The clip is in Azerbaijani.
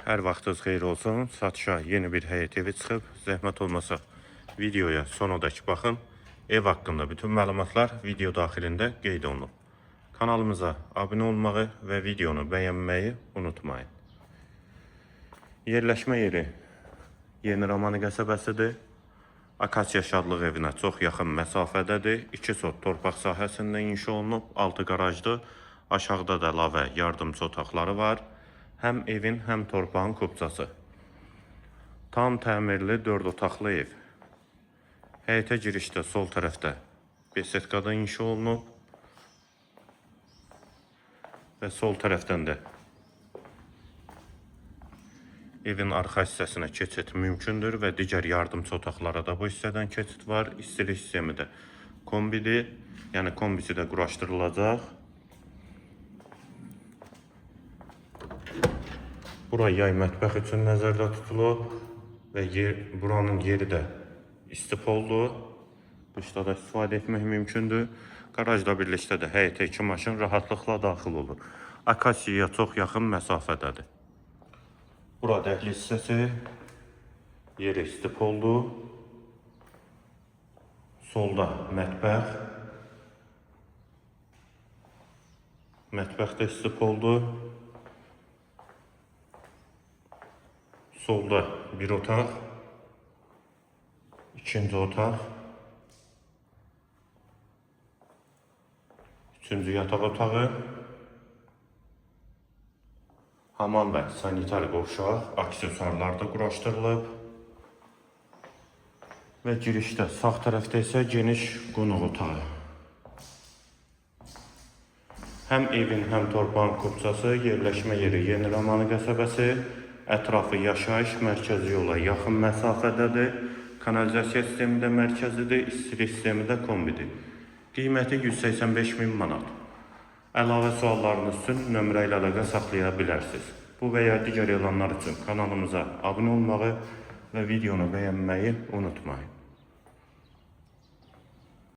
Hər vaxtınız xeyir olsun. Satışa yeni bir həyət evi çıxıb. Zəhmət olmasa videoya sonadək baxın. Ev haqqında bütün məlumatlar video daxilində qeyd olunub. Kanalımıza abunə olmağı və videonu bəyənməyi unutmayın. Yerləşmə yeri Yeni Romani qəsəbəsidir. Akasiya Şadlıq evinə çox yaxın məsafədədir. 2 sot torpaq sahəsində inşa olunub. 6 qarajdır. Aşağıda da əlavə yardımçı otaqları var. Həm evin, həm torpağın kupçası. Tam təmirli 4 otaqlı ev. Həyətə girişdə sol tərəfdə besetkada inşa olunub. Və sol tərəfdən də evin arxa hissəsinə keçid mümkündür və digər yardımçı otaqlara da bu hissədən keçid var. İstilik sistemi də kombidir, yəni kombisi də quraşdırılacaq. Bura yay mətbəx üçün nəzərdə tutulub və buranın yeri də istipoldur. Qışda da istifadə etmək mümkündür. Qarajda birlikdə də həyətə 2 maşın rahatlıqla daxil olur. Akasiyaya çox yaxın məsafədədir. Bura dəhliz hissəsi, yeri istipoldur. Solda mətbəx. Mətbəx də istipoldur. Solda bir otaq, ikinci otaq, üçüncü yataq otağı, hamam və sanitar qovşaq, aksesuarlar da quraşdırılıb və girişdə sağ tərəfdə isə geniş qonaq otağı. Həm evin, həm torpağın kupçası, yerləşmə yeri Yeni Romani qəsəbəsi, ətrafı yaşayış mərkəzi yola yaxın məsafədədir. Kanalizasiya sistemi də mərkəzidir, istilik sistemi də kombidir. Qiyməti 185.000 manat. Əlavə suallarınız üçün nömrə ilə əlaqə saxlaya bilərsiniz. Bu və ya digər elanlar üçün kanalımıza abunə olmağı və videonu bəyənməyi unutmayın.